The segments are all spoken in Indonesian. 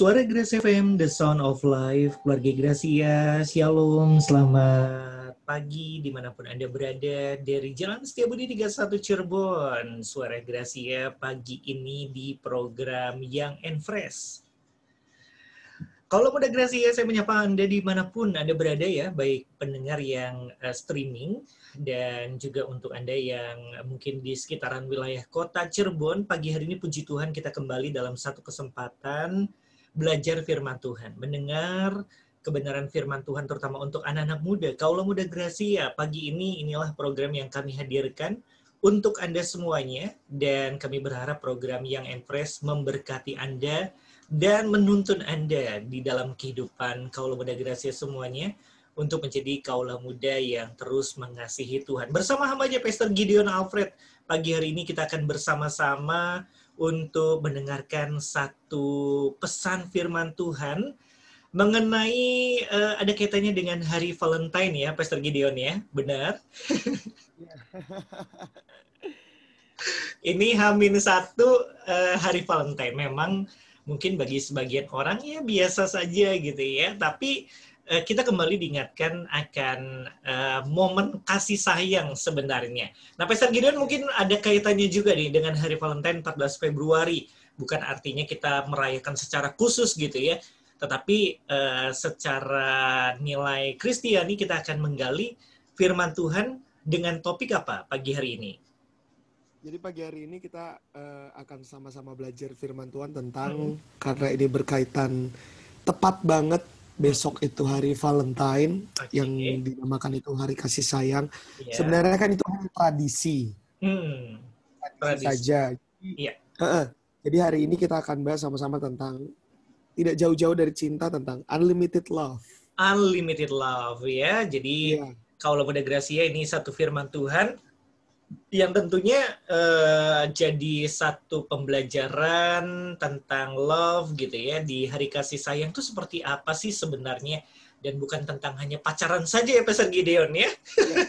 Suara Grace FM, The Sound of Life, keluarga Gracia, Shalom, selamat pagi dimanapun Anda berada dari Jalan Setiabudi 31 Cirebon. Suara Gracia pagi ini di program Young and Fresh. Kalau muda Gracia, saya menyapa Anda dimanapun Anda berada ya, baik pendengar yang streaming dan juga untuk Anda yang mungkin di sekitaran wilayah kota Cirebon. Pagi hari ini puji Tuhan kita kembali dalam satu kesempatan belajar firman Tuhan, mendengar kebenaran firman Tuhan terutama untuk anak-anak muda. Kaulah muda Gracia, pagi ini inilah program yang kami hadirkan untuk Anda semuanya dan kami berharap program Young and Fresh memberkati Anda dan menuntun Anda di dalam kehidupan kaulah muda Gracia semuanya untuk menjadi kaulah muda yang terus mengasihi Tuhan. Bersama hambanya Pastor Gideon Alfred, pagi hari ini kita akan bersama-sama untuk mendengarkan satu pesan firman Tuhan mengenai ada kaitannya dengan hari Valentine ya, Pastor Gideon ya, benar? Ini H-1 hari Valentine, memang mungkin bagi sebagian orang ya biasa saja gitu ya, tapi kita kembali diingatkan akan momen kasih sayang sebenarnya. Nah, Pastor Gideon mungkin ada kaitannya juga nih dengan hari Valentine 14 Februari. Bukan artinya kita merayakan secara khusus gitu ya, tetapi secara nilai Kristiani kita akan menggali firman Tuhan dengan topik apa pagi hari ini? Jadi pagi hari ini kita akan sama-sama belajar firman Tuhan tentang karena ini berkaitan tepat banget besok itu hari Valentine yang dinamakan itu hari kasih sayang. Yeah. Sebenarnya kan itu tradisi. Tradisi saja. Yeah. Jadi hari ini kita akan bahas sama-sama tentang tidak jauh-jauh dari cinta, tentang unlimited love. Unlimited love ya. Jadi kaulah muda Gracia ini satu firman Tuhan yang tentunya jadi satu pembelajaran tentang love gitu ya, di hari kasih sayang itu seperti apa sih sebenarnya, dan bukan tentang hanya pacaran saja ya Pastor Gideon ya.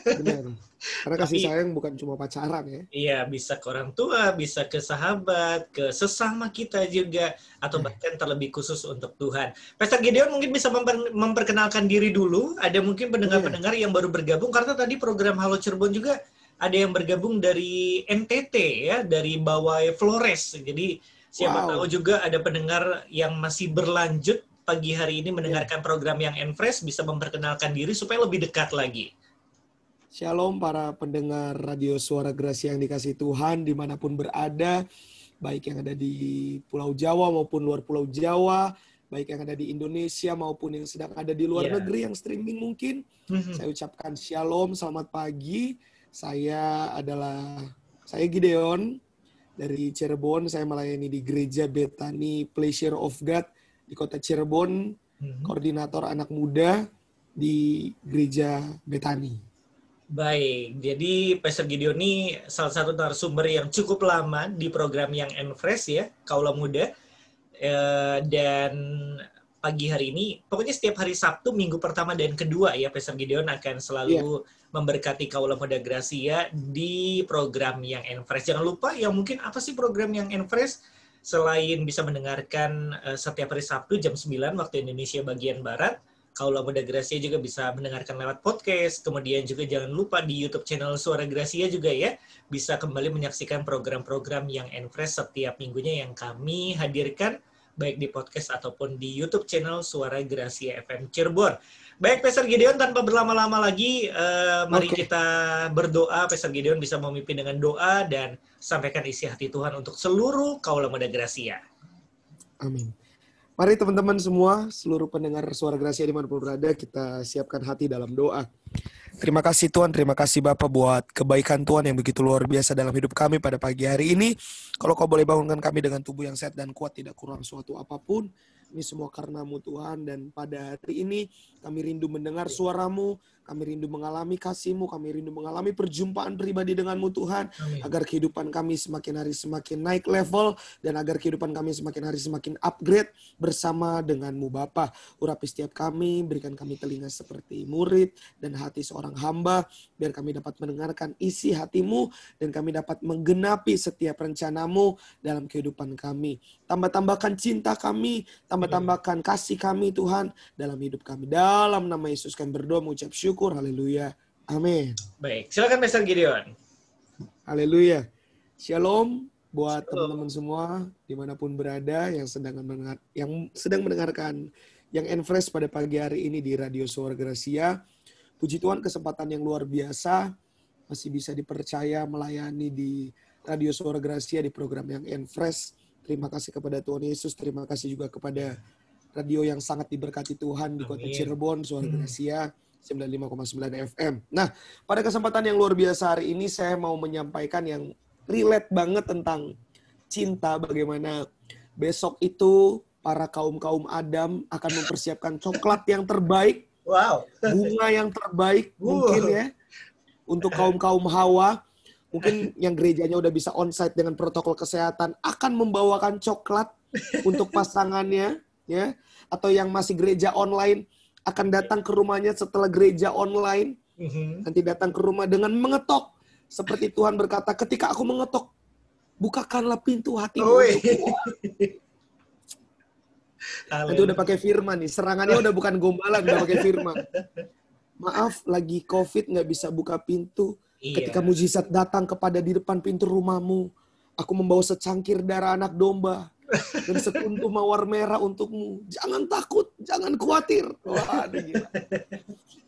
Benar. Karena kasih sayang bukan cuma pacaran ya. Iya, bisa ke orang tua, bisa ke sahabat, ke sesama kita juga, atau bahkan terlebih khusus untuk Tuhan. Pastor Gideon mungkin bisa memperkenalkan diri dulu, ada mungkin pendengar-pendengar yang baru bergabung, karena tadi program Halo Cirebon juga ada yang bergabung dari NTT ya, dari Bawai Flores. Jadi siapa tahu juga ada pendengar yang masih berlanjut pagi hari ini mendengarkan program yang Fresh, bisa memperkenalkan diri supaya lebih dekat lagi. Shalom para pendengar radio Suara Gracia yang dikasihi Tuhan dimanapun berada, baik yang ada di Pulau Jawa maupun luar Pulau Jawa, baik yang ada di Indonesia maupun yang sedang ada di luar negeri yang streaming mungkin. Saya ucapkan shalom, selamat pagi. Saya Gideon dari Cirebon. Saya melayani di Gereja Bethany Pleasure of God di kota Cirebon, koordinator anak muda di Gereja Bethany. Baik, jadi Pastor Gideon ini salah satu narasumber yang cukup lama di program yang Fresh ya, kaulah muda. Dan pagi hari ini, pokoknya setiap hari Sabtu, minggu pertama dan kedua ya, Pastor Gideon akan selalu memberkati kaulah muda Gracia di program yang Fresh. Jangan lupa ya, mungkin apa sih program yang Fresh? Selain bisa mendengarkan setiap hari Sabtu jam 9 waktu Indonesia bagian Barat, kaulah muda Gracia juga bisa mendengarkan lewat podcast. Kemudian juga jangan lupa di YouTube channel Suara Gracia juga ya, bisa kembali menyaksikan program-program yang Fresh setiap minggunya yang kami hadirkan, baik di podcast ataupun di YouTube channel Suara Gracia FM Cirebon. Baik, Pastor Gideon, tanpa berlama-lama lagi, mari kita berdoa. Pastor Gideon bisa memimpin dengan doa dan sampaikan isi hati Tuhan untuk seluruh kaulah muda Gracia. Amin. Mari teman-teman semua, seluruh pendengar Suara Gracia dimanapun berada, kita siapkan hati dalam doa. Terima kasih Tuhan, terima kasih Bapak buat kebaikan Tuhan yang begitu luar biasa dalam hidup kami pada pagi hari ini. Kalau Kau boleh bangunkan kami dengan tubuh yang sehat dan kuat, tidak kurang suatu apapun. Ini semua karena-Mu Tuhan, dan pada hari ini kami rindu mendengar suara-Mu, kami rindu mengalami kasih-Mu, kami rindu mengalami perjumpaan pribadi dengan-Mu Tuhan. Amin. Agar kehidupan kami semakin hari semakin naik level, dan agar kehidupan kami semakin hari semakin upgrade bersama dengan-Mu Bapa. Urapi setiap kami, berikan kami telinga seperti murid dan hati seorang hamba, biar kami dapat mendengarkan isi hati-Mu, dan kami dapat menggenapi setiap rencana-Mu dalam kehidupan kami. Tambah-tambahkan cinta kami, tambah tambah-tambahkan kasih kami Tuhan dalam hidup kami. Dalam nama Yesus kami berdoa mengucap syukur. Haleluya. Amin. Baik, silakan Pastor Gideon. Haleluya. Shalom buat Shalom. teman-teman semua dimanapun berada yang sedang mendengarkan yang Enfresh pada pagi hari ini di Radio Suara Gracia. Puji Tuhan, kesempatan yang luar biasa masih bisa dipercaya melayani di Radio Suara Gracia di program yang Enfresh. Terima kasih kepada Tuhan Yesus, terima kasih juga kepada radio yang sangat diberkati Tuhan di kota Cirebon, Suara Gracia 95,9 FM. Nah, pada kesempatan yang luar biasa hari ini saya mau menyampaikan yang relate banget tentang cinta, bagaimana besok itu para kaum-kaum Adam akan mempersiapkan coklat yang terbaik, bunga yang terbaik mungkin ya, untuk kaum-kaum Hawa. Mungkin yang gerejanya udah bisa onsite dengan protokol kesehatan akan membawakan coklat untuk pasangannya, ya. Atau yang masih gereja online akan datang ke rumahnya setelah gereja online. Nanti datang ke rumah dengan mengetok. Seperti Tuhan berkata, ketika aku mengetok, bukakanlah pintu hatimu untukku. Nanti udah pakai firman nih. Serangannya udah bukan gombalan, udah pakai firman. Maaf, lagi COVID nggak bisa buka pintu. Ketika mujizat datang kepada di depan pintu rumahmu, aku membawa secangkir darah anak domba dan sekuntum mawar merah untukmu. Jangan takut, jangan khawatir. Wah, gila.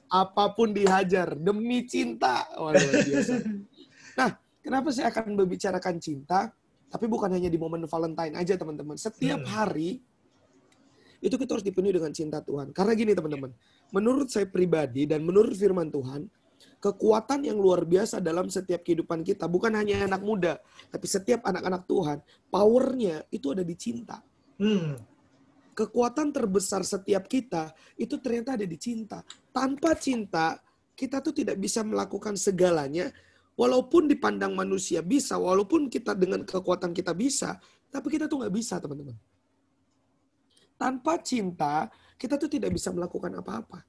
Apapun dihajar demi cinta. Wah, luar biasa. Nah, kenapa saya akan membicarakan cinta? Tapi bukan hanya di momen Valentine aja, teman-teman. Setiap hari itu kita harus dipenuhi dengan cinta Tuhan. Karena gini, teman-teman. Menurut saya pribadi dan menurut firman Tuhan, kekuatan yang luar biasa dalam setiap kehidupan kita, bukan hanya anak muda, tapi setiap anak-anak Tuhan, powernya itu ada di cinta. Kekuatan terbesar setiap kita, itu ternyata ada di cinta. Tanpa cinta, kita tuh tidak bisa melakukan segalanya, walaupun dipandang manusia bisa, walaupun kita dengan kekuatan kita bisa, tapi kita tuh nggak bisa, teman-teman. Tanpa cinta, kita tuh tidak bisa melakukan apa-apa.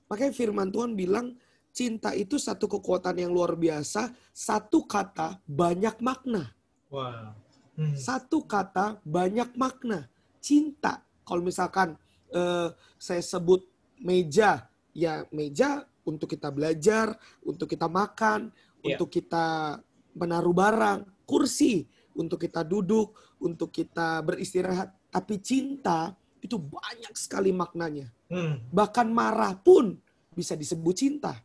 Makanya firman Tuhan bilang, cinta itu satu kekuatan yang luar biasa, satu kata banyak makna. Satu kata banyak makna. Cinta. Kalau misalkan saya sebut meja, ya meja untuk kita belajar, untuk kita makan, untuk kita menaruh barang. Kursi untuk kita duduk, untuk kita beristirahat. Tapi cinta itu banyak sekali maknanya. Bahkan marah pun bisa disebut cinta.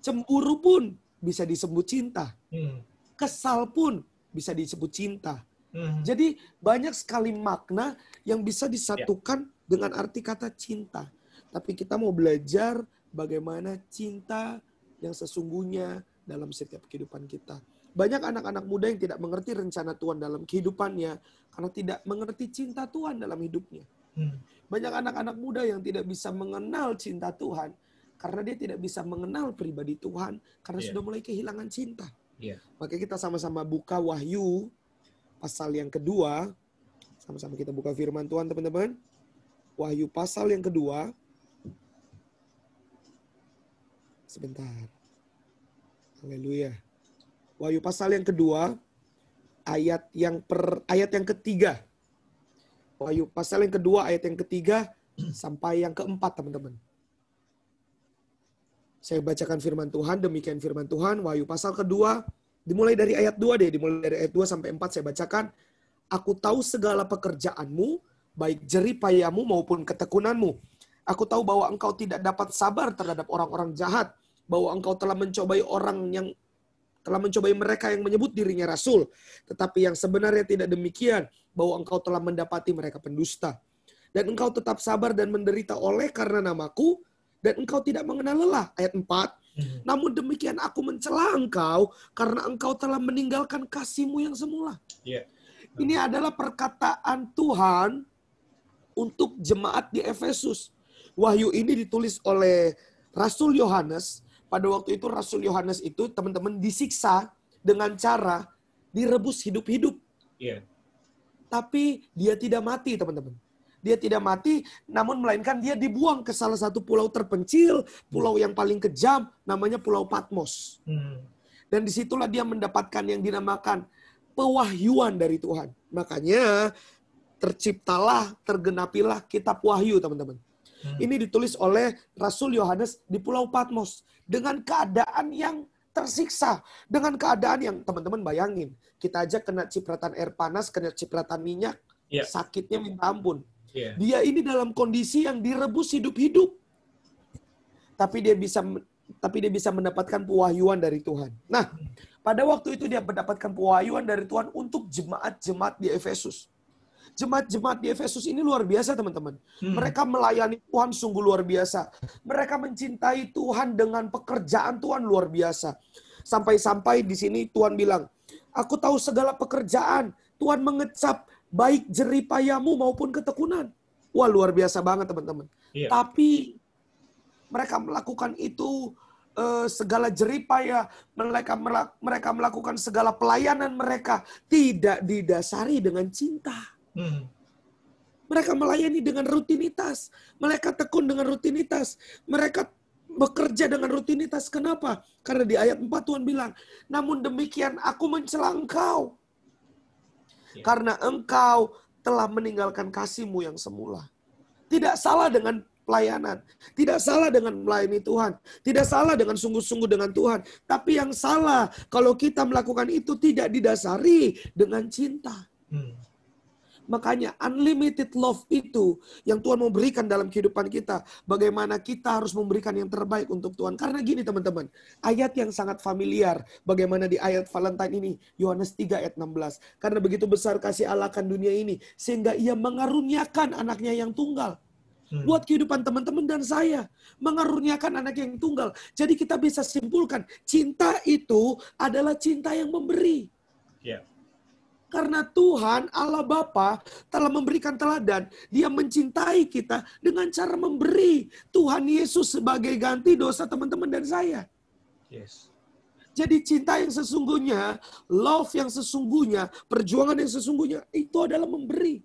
Cemburu pun bisa disebut cinta. Kesal pun bisa disebut cinta. Jadi banyak sekali makna yang bisa disatukan dengan arti kata cinta. Tapi kita mau belajar bagaimana cinta yang sesungguhnya dalam setiap kehidupan kita. Banyak anak-anak muda yang tidak mengerti rencana Tuhan dalam kehidupannya karena tidak mengerti cinta Tuhan dalam hidupnya. Banyak anak-anak muda yang tidak bisa mengenal cinta Tuhan karena dia tidak bisa mengenal pribadi Tuhan karena sudah mulai kehilangan cinta. Maka kita sama-sama buka Wahyu pasal yang kedua. Sama-sama kita buka firman Tuhan, teman-teman. Wahyu pasal yang kedua. Sebentar. Haleluya. Wahyu pasal yang kedua, ayat yang ketiga. Wahyu pasal yang kedua, ayat yang ketiga sampai yang keempat, teman-teman. Saya bacakan firman Tuhan, demikian firman Tuhan, Wahyu pasal kedua, dimulai dari ayat 2 deh, dimulai dari ayat 2 sampai 4 saya bacakan. Aku tahu segala pekerjaanmu, baik jerih payamu maupun ketekunanmu. Aku tahu bahwa engkau tidak dapat sabar terhadap orang-orang jahat, bahwa engkau telah mencobai mereka yang menyebut dirinya rasul, tetapi yang sebenarnya tidak demikian, bahwa engkau telah mendapati mereka pendusta. Dan engkau tetap sabar dan menderita oleh karena namaku, dan engkau tidak mengenal lelah. Ayat 4. Namun demikian aku mencela engkau karena engkau telah meninggalkan kasihmu yang semula. Ini adalah perkataan Tuhan untuk jemaat di Efesus. Wahyu ini ditulis oleh Rasul Yohanes. Pada waktu itu Rasul Yohanes itu, teman-teman, disiksa dengan cara direbus hidup-hidup. Tapi dia tidak mati, teman-teman. Dia tidak mati, namun melainkan dia dibuang ke salah satu pulau terpencil, pulau yang paling kejam, namanya Pulau Patmos. Dan disitulah dia mendapatkan yang dinamakan pewahyuan dari Tuhan. Makanya terciptalah, tergenapilah kitab Wahyu, teman-teman. Ini ditulis oleh Rasul Yohanes di Pulau Patmos dengan keadaan yang tersiksa, dengan keadaan yang teman-teman bayangin, kita aja kena cipratan air panas, kena cipratan minyak, sakitnya minta ampun. Dia ini dalam kondisi yang direbus hidup-hidup, tapi dia bisa mendapatkan pewahyuan dari Tuhan. Nah, pada waktu itu dia mendapatkan pewahyuan dari Tuhan untuk jemaat-jemaat di Efesus. Jemaat-jemaat di Efesus ini luar biasa, teman-teman. Mereka melayani Tuhan sungguh luar biasa. Mereka mencintai Tuhan dengan pekerjaan Tuhan luar biasa. Sampai-sampai di sini Tuhan bilang, aku tahu segala pekerjaan. Tuhan mengecap baik jeripayamu maupun ketekunan. Wah, luar biasa banget, teman-teman. Tapi mereka melakukan itu, segala jeripaya, mereka melakukan segala pelayanan mereka tidak didasari dengan cinta. Mereka melayani dengan rutinitas. Mereka tekun dengan rutinitas. Mereka bekerja dengan rutinitas. Kenapa? Karena di ayat 4 Tuhan bilang, namun demikian aku mencela engkau. Karena engkau telah meninggalkan kasih-Mu yang semula. Tidak salah dengan pelayanan. Tidak salah dengan melayani Tuhan. Tidak salah dengan sungguh-sungguh dengan Tuhan. Tapi yang salah kalau kita melakukan itu tidak didasari dengan cinta. Makanya unlimited love itu yang Tuhan mau berikan dalam kehidupan kita. Bagaimana kita harus memberikan yang terbaik untuk Tuhan. Karena gini teman-teman, ayat yang sangat familiar. Bagaimana di ayat Valentine ini, Yohanes 3 ayat 16. Karena begitu besar kasih Allah akan dunia ini, sehingga ia mengaruniakan anaknya yang tunggal. Buat kehidupan teman-teman dan saya. Mengaruniakan anak yang tunggal. Jadi kita bisa simpulkan, cinta itu adalah cinta yang memberi. Karena Tuhan, Allah Bapa telah memberikan teladan. Dia mencintai kita dengan cara memberi Tuhan Yesus sebagai ganti dosa teman-teman dan saya. Jadi cinta yang sesungguhnya, love yang sesungguhnya, perjuangan yang sesungguhnya, itu adalah memberi.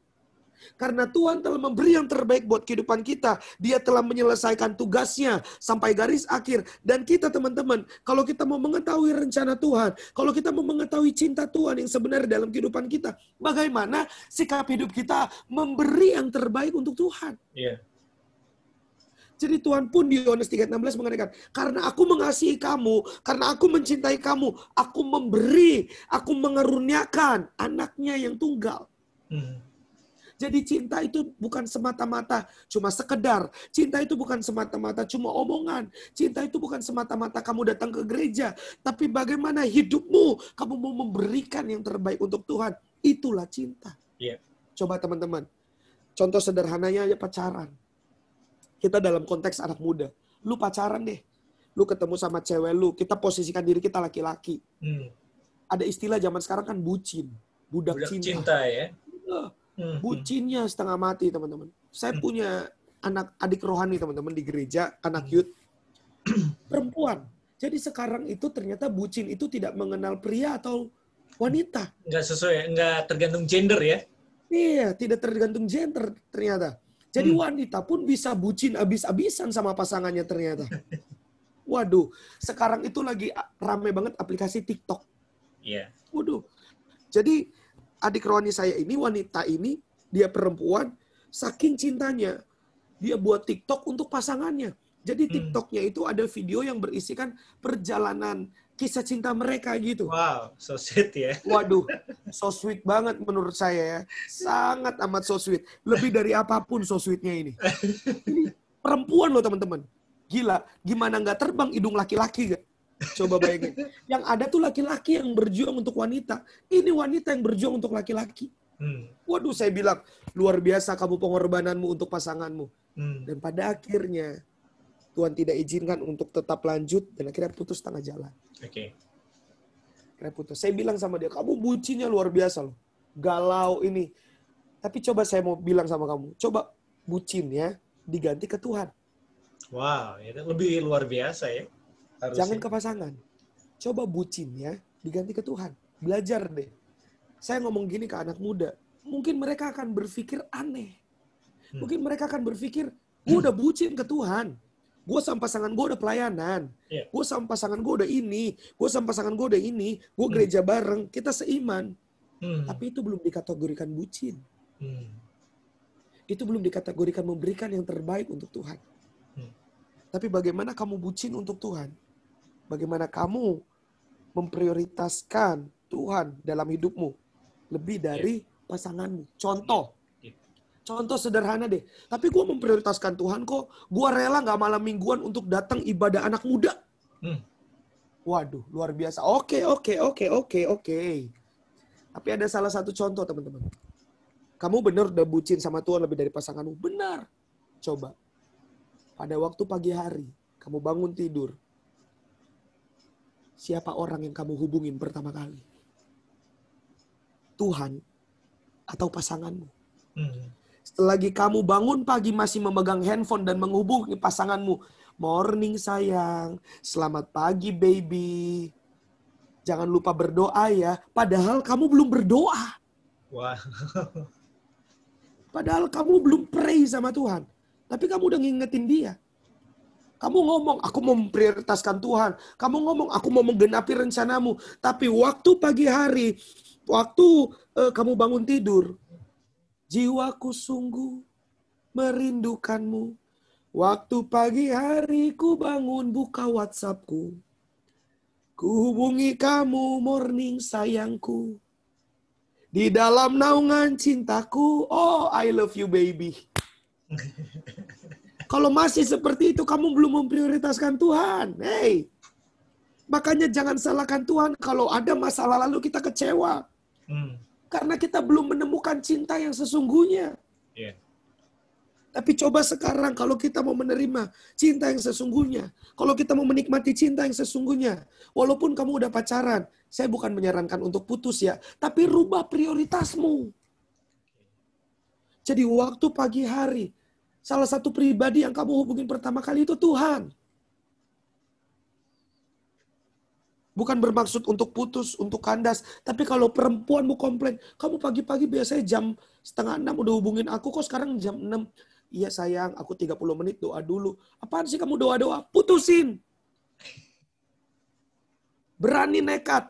Karena Tuhan telah memberi yang terbaik buat kehidupan kita. Dia telah menyelesaikan tugasnya sampai garis akhir. Dan kita teman-teman, kalau kita mau mengetahui rencana Tuhan, kalau kita mau mengetahui cinta Tuhan yang sebenarnya dalam kehidupan kita, bagaimana sikap hidup kita memberi yang terbaik untuk Tuhan. Jadi Tuhan pun di Yohanes 3:16 mengatakan, karena aku mengasihi kamu, karena aku mencintai kamu, aku memberi, aku mengaruniakan anaknya yang tunggal. Jadi cinta itu bukan semata-mata cuma sekedar. Cinta itu bukan semata-mata cuma omongan. Cinta itu bukan semata-mata kamu datang ke gereja. Tapi bagaimana hidupmu, kamu mau memberikan yang terbaik untuk Tuhan. Itulah cinta. Coba teman-teman. Contoh sederhananya aja pacaran. Kita dalam konteks anak muda. Lu pacaran deh. Lu ketemu sama cewek lu. Kita posisikan diri kita laki-laki. Ada istilah zaman sekarang kan bucin. Budak cinta ya. Bucinnya setengah mati, teman-teman. Saya punya adik rohani, teman-teman, di gereja, anak youth. Perempuan. Jadi sekarang itu ternyata bucin itu tidak mengenal pria atau wanita. Nggak sesuai, nggak tergantung gender ya? Iya, tidak tergantung gender ternyata. Jadi wanita pun bisa bucin abis-abisan sama pasangannya ternyata. Waduh, sekarang itu lagi rame banget aplikasi TikTok. Waduh. Jadi adik rohani saya ini, wanita ini, dia perempuan, saking cintanya, dia buat TikTok untuk pasangannya. Jadi TikToknya itu ada video yang berisikan perjalanan kisah cinta mereka gitu. Wow, so sweet ya. Waduh, so sweet banget menurut saya ya. Sangat amat so sweet. Lebih dari apapun so sweetnya ini. Ini perempuan loh teman-teman. Gila, gimana nggak terbang hidung laki-laki gak? Coba bayangin. Yang ada tuh laki-laki yang berjuang untuk wanita. Ini wanita yang berjuang untuk laki-laki. Waduh, saya bilang, luar biasa kamu pengorbananmu untuk pasanganmu. Dan pada akhirnya, Tuhan tidak izinkan untuk tetap lanjut, dan akhirnya putus tengah jalan. Akhirnya putus. Saya bilang sama dia, kamu bucinnya luar biasa loh. Galau ini. Tapi coba saya mau bilang sama kamu, coba bucinnya diganti ke Tuhan. Wow, itu lebih luar biasa ya. Harusnya. Jangan ke pasangan. Coba bucinnya diganti ke Tuhan. Belajar deh. Saya ngomong gini ke anak muda. Mungkin mereka akan berpikir aneh. Mungkin mereka akan berpikir, gue udah bucin ke Tuhan. Gue sama pasangan gue udah pelayanan. Gue sama pasangan gue udah ini. Gue sama pasangan gue udah ini. Gue gereja bareng. Kita seiman. Tapi itu belum dikategorikan bucin. itu belum dikategorikan memberikan yang terbaik untuk Tuhan. Tapi bagaimana kamu bucin untuk Tuhan? Bagaimana kamu memprioritaskan Tuhan dalam hidupmu lebih dari pasanganmu? Contoh sederhana deh. Tapi gue memprioritaskan Tuhan kok. Gue rela gak malam mingguan untuk datang ibadah anak muda. Waduh, luar biasa. Oke. Tapi ada salah satu contoh, teman-teman. Kamu benar udah bucin sama Tuhan lebih dari pasanganmu? Benar. Coba. Pada waktu pagi hari, kamu bangun tidur. Siapa orang yang kamu hubungin pertama kali? Tuhan atau pasanganmu? Selagi kamu bangun pagi masih memegang handphone dan menghubungi pasanganmu. Morning sayang, selamat pagi baby. Jangan lupa berdoa ya. Padahal kamu belum berdoa. Wah. Padahal kamu belum pray sama Tuhan. Tapi kamu udah ngingetin dia. Kamu ngomong, aku mau memprioritaskan Tuhan. Kamu ngomong, aku mau menggenapi rencanamu. Tapi waktu pagi hari, waktu kamu bangun tidur, jiwaku sungguh merindukanmu. Waktu pagi hari ku bangun buka WhatsAppku. Ku hubungi kamu morning sayangku. Di dalam naungan cintaku, oh I love you baby. Kalau masih seperti itu kamu belum memprioritaskan Tuhan. Hey, makanya jangan salahkan Tuhan kalau ada masalah lalu kita kecewa. Karena kita belum menemukan cinta yang sesungguhnya. Tapi coba sekarang kalau kita mau menerima cinta yang sesungguhnya. Kalau kita mau menikmati cinta yang sesungguhnya. Walaupun kamu udah pacaran. Saya bukan menyarankan untuk putus ya. Tapi rubah prioritasmu. Jadi waktu pagi hari. Salah satu pribadi yang kamu hubungin pertama kali itu Tuhan. Bukan bermaksud untuk putus, untuk kandas. Tapi kalau perempuanmu komplain. Kamu pagi-pagi biasanya jam 5:30 udah hubungin aku. Kok sekarang jam 6? Iya sayang, aku 30 menit doa dulu. Apaan sih kamu doa-doa? Putusin. Berani nekat.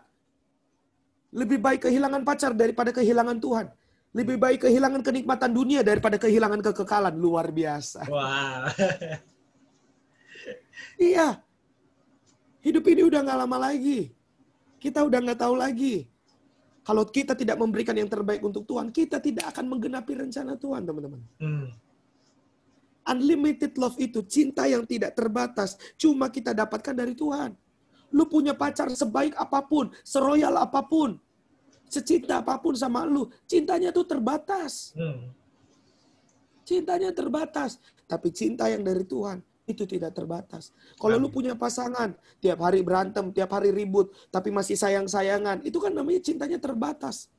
Lebih baik kehilangan pacar daripada kehilangan Tuhan. Lebih baik kehilangan kenikmatan dunia daripada kehilangan kekekalan. Luar biasa. Wow. Iya. Hidup ini udah gak lama lagi. Kita udah gak tahu lagi. Kalau kita tidak memberikan yang terbaik untuk Tuhan, kita tidak akan menggenapi rencana Tuhan, teman-teman. Unlimited love itu cinta yang tidak terbatas. Cuma kita dapatkan dari Tuhan. Lu punya pacar sebaik apapun, seroyal apapun, secinta apapun sama lu, cintanya tuh terbatas. Cintanya terbatas. Tapi cinta yang dari Tuhan itu tidak terbatas. Kalau lu punya pasangan, tiap hari berantem, tiap hari ribut, tapi masih sayang-sayangan, itu kan namanya cintanya terbatas.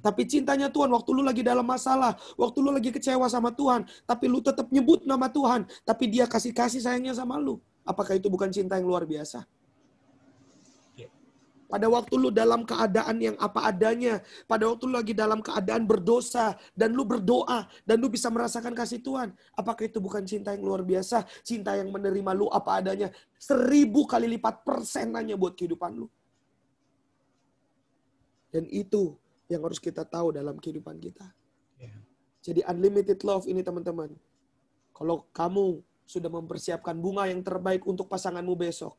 Tapi cintanya Tuhan waktu lu lagi dalam masalah, waktu lu lagi kecewa sama Tuhan, tapi lu tetap nyebut nama Tuhan, tapi dia kasih sayangnya sama lu. Apakah itu bukan cinta yang luar biasa? Pada waktu lu dalam keadaan yang apa adanya, pada waktu lu lagi dalam keadaan berdosa, dan lu berdoa, dan lu bisa merasakan kasih Tuhan, apakah itu bukan cinta yang luar biasa? Cinta yang menerima lu apa adanya, 1000 kali lipat persenannya buat kehidupan lu. Dan itu yang harus kita tahu dalam kehidupan kita. Jadi unlimited love ini teman-teman. Kalau kamu sudah mempersiapkan bunga yang terbaik untuk pasanganmu besok.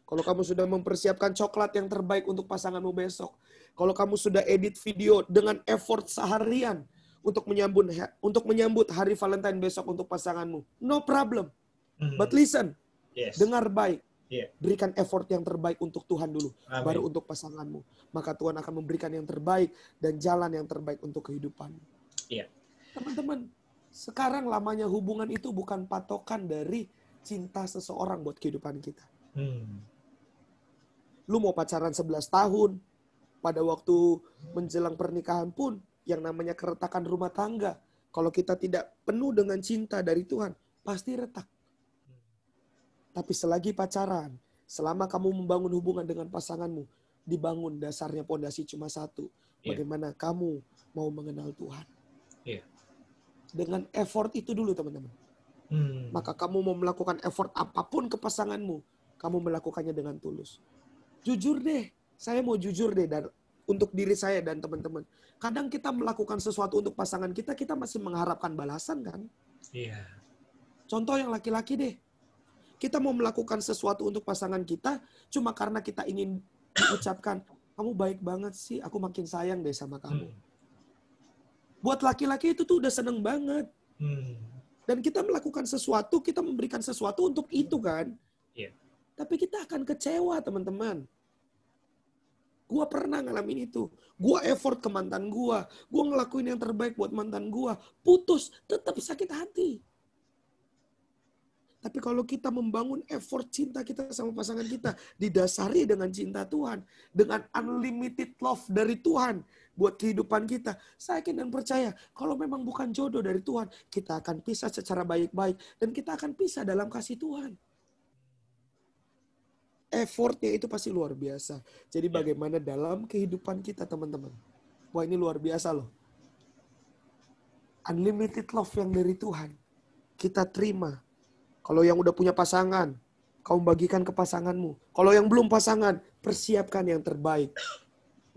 Kalau kamu sudah mempersiapkan coklat yang terbaik untuk pasanganmu besok. Kalau kamu sudah edit video dengan effort seharian untuk menyambut hari Valentine besok untuk pasanganmu. No problem. But listen. Dengar baik. Berikan effort yang terbaik untuk Tuhan dulu. Amin. Baru untuk pasanganmu. Maka Tuhan akan memberikan yang terbaik dan jalan yang terbaik untuk kehidupanmu. Teman-teman, sekarang lamanya hubungan itu bukan patokan dari cinta seseorang buat kehidupan kita. Lu mau pacaran 11 tahun, pada waktu menjelang pernikahan pun, yang namanya keretakan rumah tangga, kalau kita tidak penuh dengan cinta dari Tuhan, pasti retak. Tapi selagi pacaran, selama kamu membangun hubungan dengan pasanganmu, dibangun dasarnya pondasi cuma satu. Bagaimana kamu mau mengenal Tuhan. Dengan effort itu dulu teman-teman. Maka kamu mau melakukan effort apapun ke pasanganmu, kamu melakukannya dengan tulus. Jujur deh, saya mau jujur deh. Dan untuk diri saya dan teman-teman. Kadang kita melakukan sesuatu untuk pasangan kita, kita masih mengharapkan balasan kan? Iya. Contoh yang laki-laki deh. Kita mau melakukan sesuatu untuk pasangan kita, cuma karena kita ingin diucapkan, kamu baik banget sih, aku makin sayang deh sama kamu. Buat laki-laki itu tuh udah seneng banget. Dan kita melakukan sesuatu, kita memberikan sesuatu untuk itu kan. Iya. Tapi kita akan kecewa teman-teman. Gua pernah ngalamin itu. Gua effort ke mantan gua ngelakuin yang terbaik buat mantan gua. Putus, tetap sakit hati. Tapi kalau kita membangun effort cinta kita sama pasangan kita, didasari dengan cinta Tuhan, dengan unlimited love dari Tuhan buat kehidupan kita, saya yakin dan percaya, kalau memang bukan jodoh dari Tuhan, kita akan pisah secara baik-baik, dan kita akan pisah dalam kasih Tuhan. Effortnya itu pasti luar biasa. Jadi bagaimana dalam kehidupan kita teman-teman. Wah ini luar biasa loh. Unlimited love yang dari Tuhan. Kita terima. Kalau yang udah punya pasangan, kamu bagikan ke pasanganmu. Kalau yang belum pasangan, persiapkan yang terbaik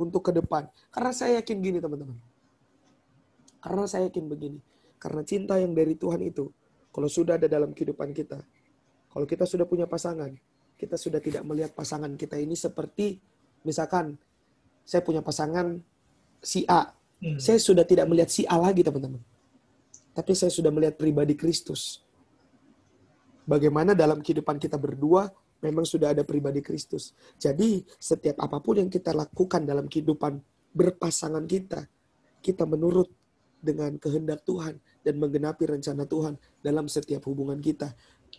untuk ke depan. Karena saya yakin gini teman-teman. Karena saya yakin begini. Karena cinta yang dari Tuhan itu, kalau sudah ada dalam kehidupan kita, kalau kita sudah punya pasangan, kita sudah tidak melihat pasangan kita ini seperti, misalkan, saya punya pasangan si A. Saya sudah tidak melihat si A lagi, teman-teman. Tapi saya sudah melihat pribadi Kristus. Bagaimana dalam kehidupan kita berdua, memang sudah ada pribadi Kristus. Jadi, setiap apapun yang kita lakukan dalam kehidupan berpasangan kita, kita menurut dengan kehendak Tuhan dan menggenapi rencana Tuhan dalam setiap hubungan kita.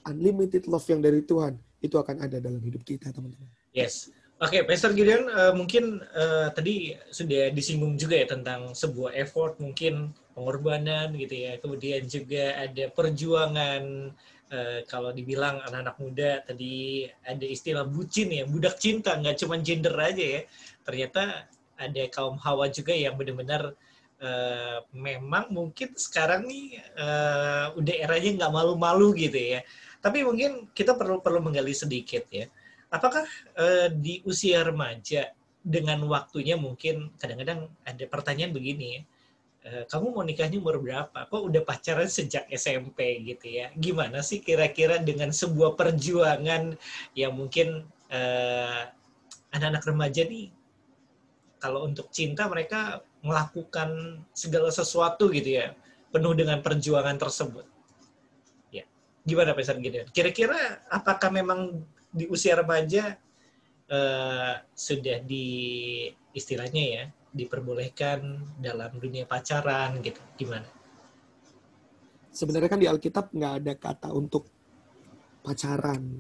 Unlimited love yang dari Tuhan itu akan ada dalam hidup kita, teman-teman. Yes. Oke, Pastor Gideon, mungkin tadi sudah disinggung juga ya tentang sebuah effort, mungkin pengorbanan gitu ya. Kemudian juga ada perjuangan, kalau dibilang anak-anak muda tadi ada istilah bucin ya, budak cinta, nggak cuma gender aja ya. Ternyata ada kaum Hawa juga yang benar-benar memang mungkin sekarang nih udah eranya nggak malu-malu gitu ya. Tapi mungkin kita perlu menggali sedikit ya. Apakah di usia remaja dengan waktunya mungkin kadang-kadang ada pertanyaan begini ya. Kamu mau nikahnya umur berapa? Kok udah pacaran sejak SMP gitu ya? Gimana sih kira-kira dengan sebuah perjuangan yang mungkin anak-anak remaja nih kalau untuk cinta mereka melakukan segala sesuatu gitu ya, penuh dengan perjuangan tersebut. Ya, gimana Pastor Gideon? Kira-kira apakah memang di usia remaja sudah istilahnya ya diperbolehkan dalam dunia pacaran gitu? Gimana? Sebenarnya kan di Alkitab nggak ada kata untuk pacaran.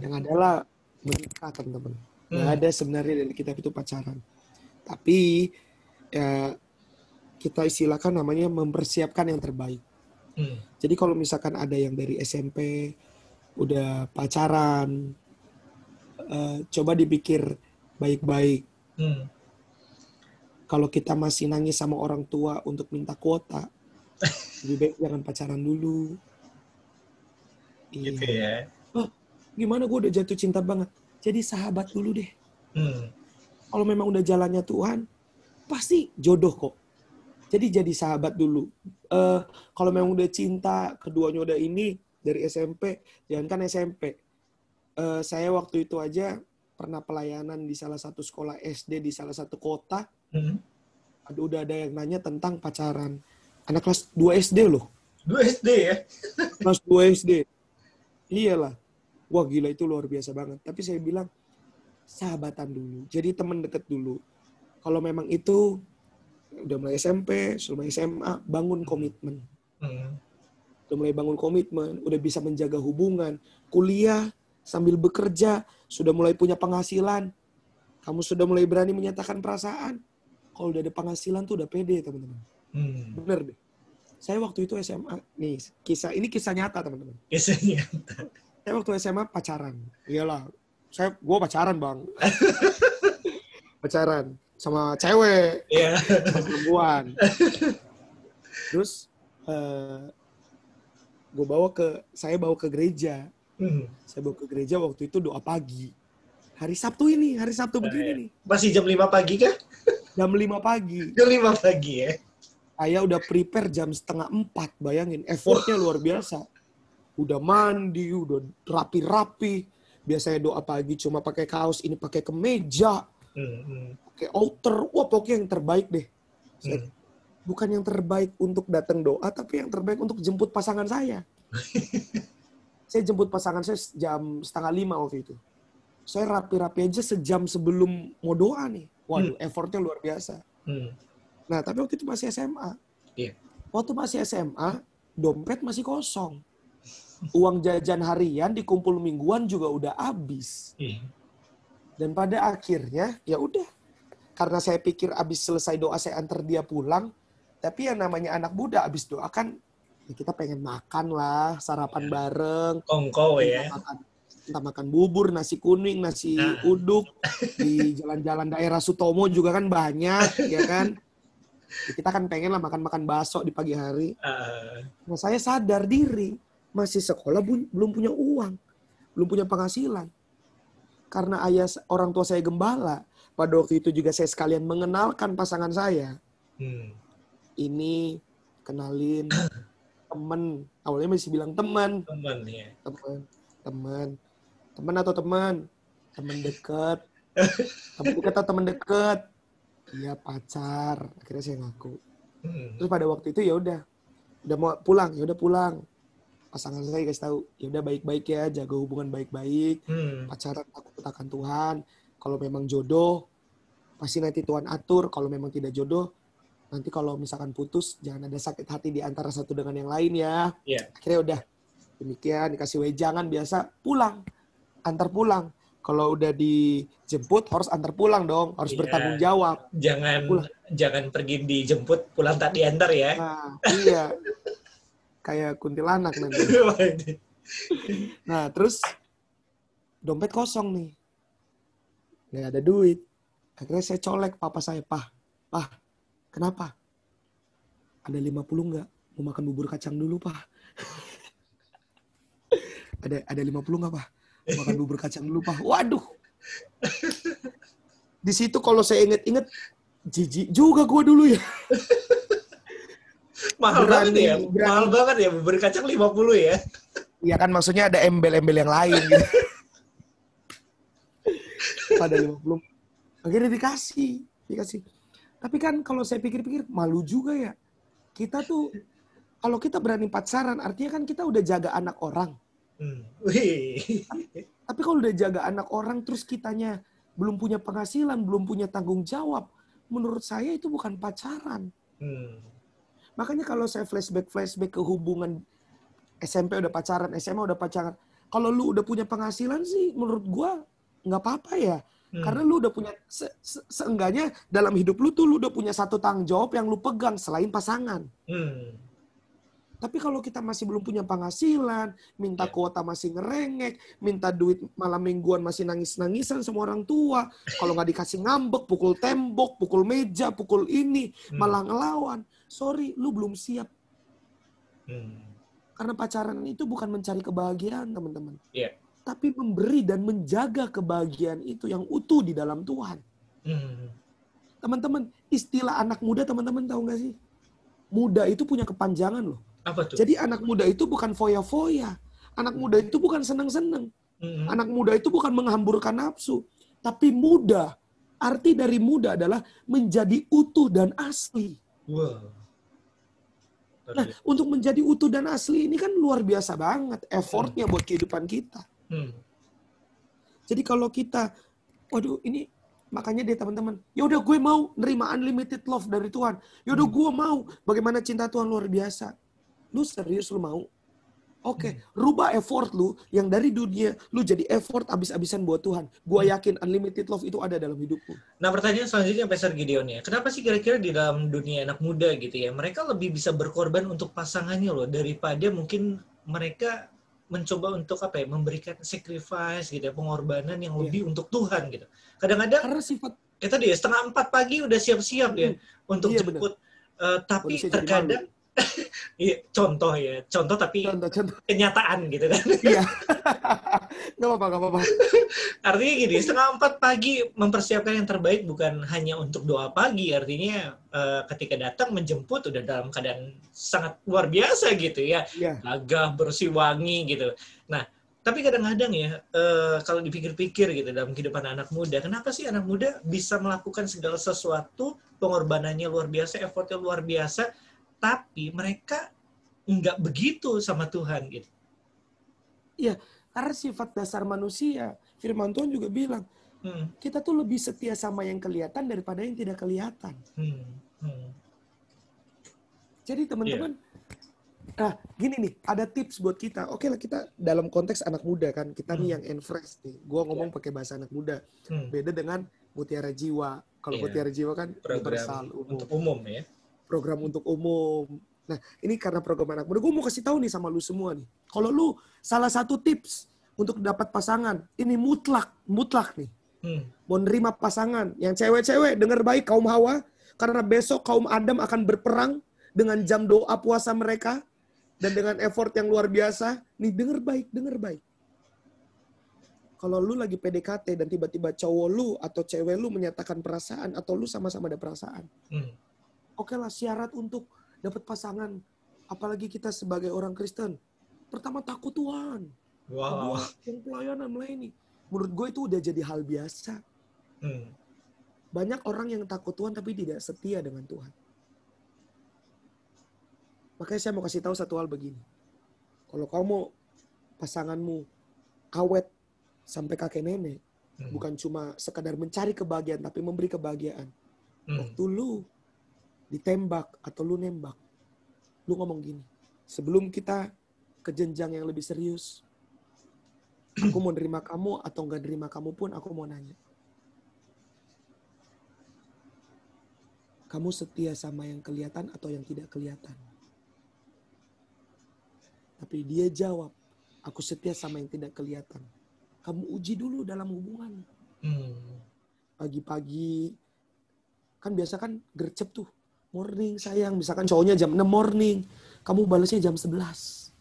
Yang adalah menikah, teman-teman. Nggak ada sebenarnya di Alkitab itu pacaran. Tapi ya kita istilahkan namanya mempersiapkan yang terbaik. Jadi kalau misalkan ada yang dari SMP udah pacaran, coba dipikir baik-baik. Kalau kita masih nangis sama orang tua untuk minta kuota, lebih baik jangan pacaran dulu. Gitu ya. Oh, gimana gue udah jatuh cinta banget. Jadi sahabat dulu deh. Kalau memang udah jalannya Tuhan, pasti jodoh kok. Jadi sahabat dulu. Kalau memang udah cinta, keduanya udah ini, dari SMP, jangankan SMP. Saya waktu itu aja pernah pelayanan di salah satu sekolah SD di salah satu kota. Udah ada yang nanya tentang pacaran. Anak kelas 2 SD loh. 2 SD ya? Kelas 2 SD. Iyalah. Wah gila itu luar biasa banget. Tapi saya bilang, sahabatan dulu. Jadi teman deket dulu. Kalau memang itu udah mulai SMP, sudah mulai SMA, bangun komitmen. Udah mulai bangun komitmen, udah bisa menjaga hubungan. Kuliah, sambil bekerja, sudah mulai punya penghasilan. Kamu sudah mulai berani menyatakan perasaan. Kalau udah ada penghasilan tuh udah pede, teman-teman. Bener deh. Saya waktu itu SMA, nih ini kisah nyata, teman-teman. Kisah nyata. Saya waktu SMA pacaran. Iyalah, gue pacaran bang. Pacaran sama cewek, sama perempuan. Terus saya bawa ke gereja. Saya bawa ke gereja waktu itu doa pagi. Hari Sabtu begini nih. Masih jam 5 pagi kah? Jam 5 pagi. Jam 5 pagi ya? Saya udah prepare jam 3:30, bayangin. Wah. Effortnya luar biasa. Udah mandi, udah rapi-rapi. Biasanya doa pagi cuma pakai kaos, ini pakai kemeja. Pakai outer. Wah, pokoknya yang terbaik deh. Bukan yang terbaik untuk datang doa, tapi yang terbaik untuk jemput pasangan saya. Saya jemput pasangan saya jam 4:30 waktu itu. Saya rapi-rapi aja sejam sebelum mau doa nih. Waduh, effortnya luar biasa. Nah, tapi waktu itu masih SMA. Iya. Waktu masih SMA, dompet masih kosong. Uang jajan harian dikumpul mingguan juga udah habis. Dan pada akhirnya, ya udah. Karena saya pikir abis selesai doa saya antar dia pulang. Tapi yang namanya anak muda abis doa kan, ya kita pengen makan lah, sarapan bareng. Kongko ya. Entah makan bubur, nasi kuning, nasi uduk. Di jalan-jalan daerah Sutomo juga kan banyak, ya kan. Kita kan pengen lah makan-makan bakso di pagi hari. Nah, saya sadar diri, masih sekolah belum punya uang. Belum punya penghasilan. Karena orang tua saya gembala. Pada waktu itu juga saya sekalian mengenalkan pasangan saya. Ini kenalin teman. Awalnya masih bilang teman. Teman ya. Teman atau teman? Teman dekat. Teman dekat atau teman dekat? Iya, pacar. Akhirnya saya ngaku. Terus pada waktu itu ya udah mau pulang, ya udah pulang. Pasangan saya kasih tahu, ya udah baik-baik ya, jaga hubungan baik-baik. Pacaran takut akan Tuhan. Kalau memang jodoh, pasti nanti Tuhan atur. Kalau memang tidak jodoh, nanti kalau misalkan putus, jangan ada sakit hati di antara satu dengan yang lain ya. Yeah. Akhirnya udah demikian, dikasih wejangan biasa, pulang. Antar pulang. Kalau udah dijemput harus antar pulang dong, harus bertanggung jawab. Jangan pergi dijemput, pulang tak diantar ya. Nah, iya. Kayak kuntilanak nanti. Nah, terus dompet kosong nih. Nggak ada duit. Akhirnya saya colek papa saya, "Pah, kenapa? Ada 50 nggak? Mau makan bubur kacang dulu, Pah." Ada 50 nggak, Pah? Makan bubur kacang dulu, Pah. Waduh. Di situ kalau saya inget-inget, jijik juga gue dulu ya. Mahal banget ya bubur kacang 50 ya. Iya kan, maksudnya ada embel-embel yang lain gitu. Pada 50. Akhirnya dikasih. Tapi kan kalau saya pikir-pikir, malu juga ya. Kita tuh, kalau kita berani pacaran, artinya kan kita udah jaga anak orang. Tapi kalau udah jaga anak orang, terus kitanya belum punya penghasilan, belum punya tanggung jawab, menurut saya itu bukan pacaran. Makanya kalau saya flashback ke hubungan SMP udah pacaran, SMA udah pacaran. Kalau lu udah punya penghasilan sih, menurut gua nggak apa-apa ya. Karena lu udah punya, seenggaknya dalam hidup lu tuh lu udah punya satu tanggung jawab yang lu pegang selain pasangan. Tapi kalau kita masih belum punya penghasilan, minta kuota masih ngerengek, minta duit malam mingguan masih nangis-nangisan sama orang tua. Kalau nggak dikasih ngambek, pukul tembok, pukul meja, pukul ini, malah ngelawan. Sorry, lu belum siap. Karena pacaran itu bukan mencari kebahagiaan, teman-teman. Tapi memberi dan menjaga kebahagiaan itu yang utuh di dalam Tuhan. Teman-teman, istilah anak muda teman-teman tahu nggak sih? Muda itu punya kepanjangan loh. Apa tuh? Jadi anak muda itu bukan foya-foya. Anak muda itu bukan seneng-seneng. Anak muda itu bukan menghamburkan nafsu. Tapi muda. Arti dari muda adalah menjadi utuh dan asli. Wow. Nah, untuk menjadi utuh dan asli ini kan luar biasa banget. Effortnya buat kehidupan kita. Jadi kalau kita, waduh ini, makanya deh teman-teman, yaudah gue mau nerima unlimited love dari Tuhan. Yaudah gue mau, bagaimana cinta Tuhan luar biasa. Lu serius lu mau? Oke, rubah effort lu yang dari dunia, lu jadi effort abis-abisan buat Tuhan. Gue yakin unlimited love itu ada dalam hidupmu. Nah pertanyaan selanjutnya Pastor Gideon ya, kenapa sih kira-kira di dalam dunia anak muda gitu ya, mereka lebih bisa berkorban untuk pasangannya loh, daripada mungkin mereka mencoba untuk apa ya, memberikan sacrifice gitu ya, pengorbanan yang lebih untuk Tuhan gitu. Kadang-kadang karena sifat tadi ya 3:30 pagi udah siap-siap ya untuk jemput. Tapi Iya, contoh ya, contoh tapi Contoh-contoh. kenyataan gitu kan. Iya. Nggak apa-apa, nggak apa-apa. Artinya gini, 3:30 pagi mempersiapkan yang terbaik bukan hanya untuk doa pagi, artinya ketika datang menjemput udah dalam keadaan sangat luar biasa gitu ya, Iya. gagah, bersih, wangi gitu. Nah, tapi kadang-kadang ya, kalau dipikir-pikir gitu dalam kehidupan anak muda, kenapa sih anak muda bisa melakukan segala sesuatu, pengorbanannya luar biasa, effortnya luar biasa, tapi mereka nggak begitu sama Tuhan gitu. Iya, karena sifat dasar manusia, firman Tuhan juga bilang, Hmm, kita tuh lebih setia sama yang kelihatan daripada yang tidak kelihatan. hmm, hmm. Jadi Iya. teman-teman, nah gini nih, ada tips buat kita. Oke lah, kita dalam konteks anak muda kan, kita nih Hmm, yang and fresh nih. Gua iya. ngomong pakai bahasa anak muda. Hmm, Beda dengan Mutiara Jiwa. Kalau iya. Mutiara Jiwa kan Program universal, umum. untuk umum ya. Program untuk umum. Nah, ini karena program anak muda. Gue mau kasih tahu nih sama lu semua nih. Kalau lu salah satu tips untuk dapat pasangan, ini mutlak nih. Hmm, Mau nerima pasangan. Yang cewek-cewek, denger baik kaum Hawa. Karena besok kaum Adam akan berperang dengan jam doa puasa mereka. Dan dengan effort yang luar biasa. Nih, denger baik. Kalau lu lagi PDKT dan tiba-tiba cowok lu atau cewek lu menyatakan perasaan. Atau lu sama-sama ada perasaan. hmm. Oke lah, syarat untuk dapat pasangan. Apalagi kita sebagai orang Kristen. Pertama, takut Tuhan. Wow. Kedua, yang pelayanan melayani. Menurut gue itu udah jadi hal biasa. Hmm, Banyak orang yang takut Tuhan tapi tidak setia dengan Tuhan. Makanya saya mau kasih tahu satu hal begini. Kalau kamu pasanganmu awet sampai kakek nenek, hmm, bukan cuma sekadar mencari kebahagiaan tapi memberi kebahagiaan. hmm. Waktu lu ditembak atau lu nembak, lu ngomong gini, sebelum kita ke jenjang yang lebih serius, aku mau nerima kamu atau enggak nerima kamu pun aku mau nanya. Kamu setia sama yang kelihatan atau yang tidak kelihatan? Tapi dia jawab, aku setia sama yang tidak kelihatan. Kamu uji dulu dalam hubungan. Hmm. Pagi-pagi, kan biasa kan gercep tuh. Morning sayang, misalkan cowoknya jam 6 morning. Kamu balasnya jam 11.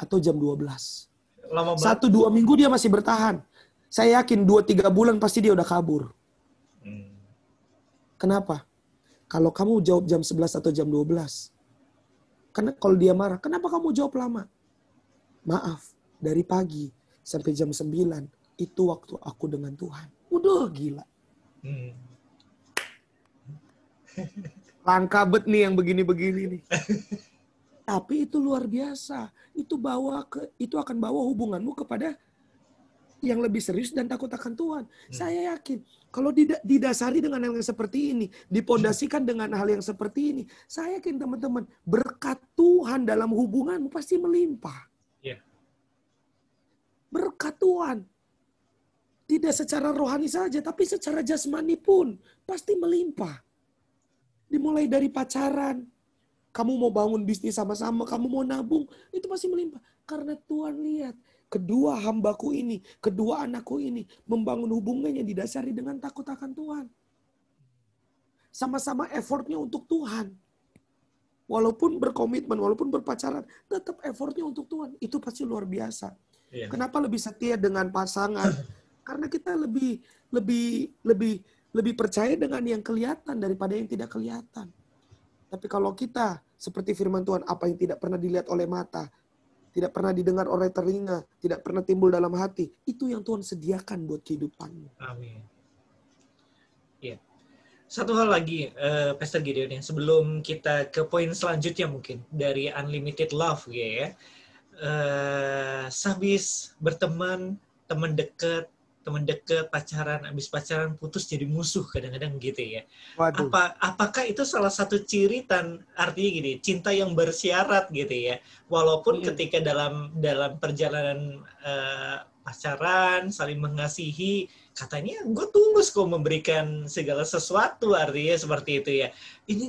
Atau jam 12. Lama banget. 1-2 minggu dia masih bertahan. Saya yakin 2-3 bulan pasti dia udah kabur. Hmm. Kenapa? Kalau kamu jawab jam 11 atau jam 12. Karena kalau dia marah, kenapa kamu jawab lama? Maaf, dari pagi sampai jam 9, itu waktu aku dengan Tuhan. Udah gila. Hmm. Langka bet nih yang begini-begini nih. Tapi itu luar biasa. Itu akan bawa hubunganmu kepada yang lebih serius dan takut akan Tuhan. Saya yakin kalau didasari dengan hal yang seperti ini, dipondasikan dengan hal yang seperti ini, saya yakin teman-teman, berkat Tuhan dalam hubunganmu pasti melimpah. Yeah. Berkat Tuhan. Tidak secara rohani saja, tapi secara jasmani pun pasti melimpah. Dimulai dari pacaran, kamu mau bangun bisnis sama-sama, kamu mau nabung, itu pasti melimpah. Karena Tuhan lihat, kedua hambaku ini, kedua anakku ini, membangun hubungannya didasari dengan takut akan Tuhan. Sama-sama effortnya untuk Tuhan. Walaupun berkomitmen, walaupun berpacaran, tetap effortnya untuk Tuhan. Itu pasti luar biasa. Yeah. Kenapa lebih setia dengan pasangan? Karena kita lebih percaya dengan yang kelihatan daripada yang tidak kelihatan. Tapi kalau kita, seperti firman Tuhan, apa yang tidak pernah dilihat oleh mata, tidak pernah didengar oleh telinga, tidak pernah timbul dalam hati, itu yang Tuhan sediakan buat kehidupanmu. Amin. Ya. Satu hal lagi, Pastor Gideon, ya. Sebelum kita ke poin selanjutnya mungkin dari Unlimited Love, ya. Sehabis berteman, teman dekat, pacaran, habis pacaran putus jadi musuh kadang-kadang gitu ya. Waduh. Apakah itu salah satu ciri artinya gini, cinta yang bersyarat gitu ya. Walaupun ketika dalam perjalanan pacaran, saling mengasihi, katanya gue tulus kok memberikan segala sesuatu, artinya seperti itu ya. Ini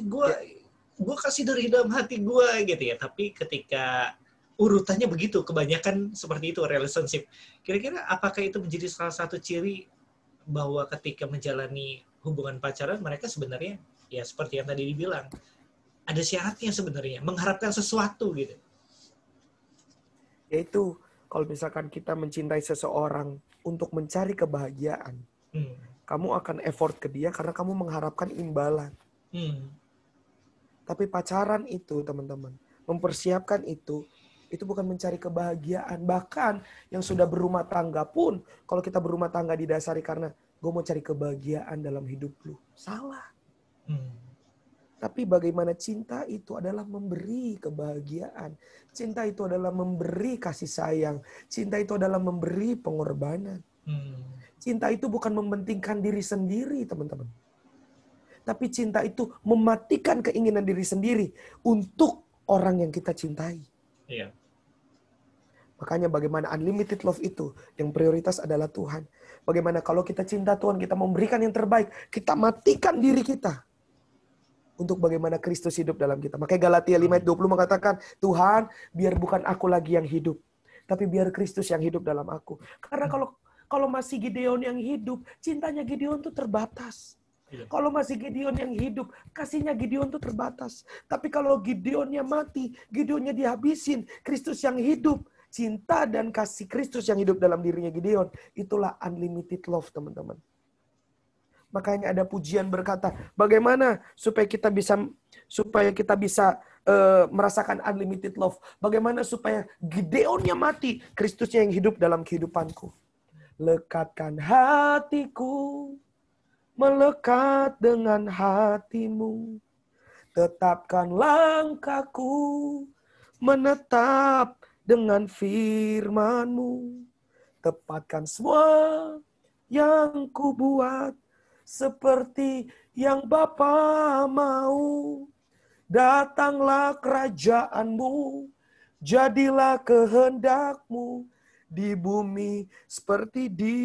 gue kasih dari dalam hati gue gitu ya. Tapi ketika urutannya begitu, kebanyakan seperti itu relationship. Kira-kira apakah itu menjadi salah satu ciri bahwa ketika menjalani hubungan pacaran mereka sebenarnya ya seperti yang tadi dibilang, ada syaratnya sebenarnya, mengharapkan sesuatu gitu. Yaitu kalau misalkan kita mencintai seseorang untuk mencari kebahagiaan, kamu akan effort ke dia karena kamu mengharapkan imbalan. Tapi pacaran itu, teman-teman, mempersiapkan itu bukan mencari kebahagiaan. Bahkan yang sudah berumah tangga pun, kalau kita berumah tangga didasari karena gue mau cari kebahagiaan dalam hidup lu. Salah. Tapi bagaimana cinta itu adalah memberi kebahagiaan. Cinta itu adalah memberi kasih sayang. Cinta itu adalah memberi pengorbanan. Cinta itu bukan mementingkan diri sendiri, teman-teman. Tapi cinta itu mematikan keinginan diri sendiri untuk orang yang kita cintai. Iya. Makanya bagaimana unlimited love itu, yang prioritas adalah Tuhan. Bagaimana kalau kita cinta Tuhan, kita memberikan yang terbaik, kita matikan diri kita. Untuk bagaimana Kristus hidup dalam kita. Makanya Galatia 5:20 mengatakan, Tuhan, biar bukan aku lagi yang hidup, tapi biar Kristus yang hidup dalam aku. Karena kalau masih Gideon yang hidup, cintanya Gideon tuh terbatas. Kalau masih Gideon yang hidup, kasihnya Gideon tuh terbatas. Tapi kalau Gideonnya mati, Gideonnya dihabisin, Kristus yang hidup, cinta dan kasih Kristus yang hidup dalam dirinya Gideon, itulah unlimited love, teman-teman. Makanya ada pujian berkata, bagaimana supaya kita bisa merasakan unlimited love? Bagaimana supaya Gideonnya mati, Kristusnya yang hidup dalam kehidupanku? Lekatkan hatiku, melekat dengan hatimu. Tetapkan langkahku, menetap dengan firman-Mu. Tepatkan semua yang ku buat seperti yang Bapa mau. Datanglah kerajaan-Mu, jadilah kehendak-Mu di bumi seperti di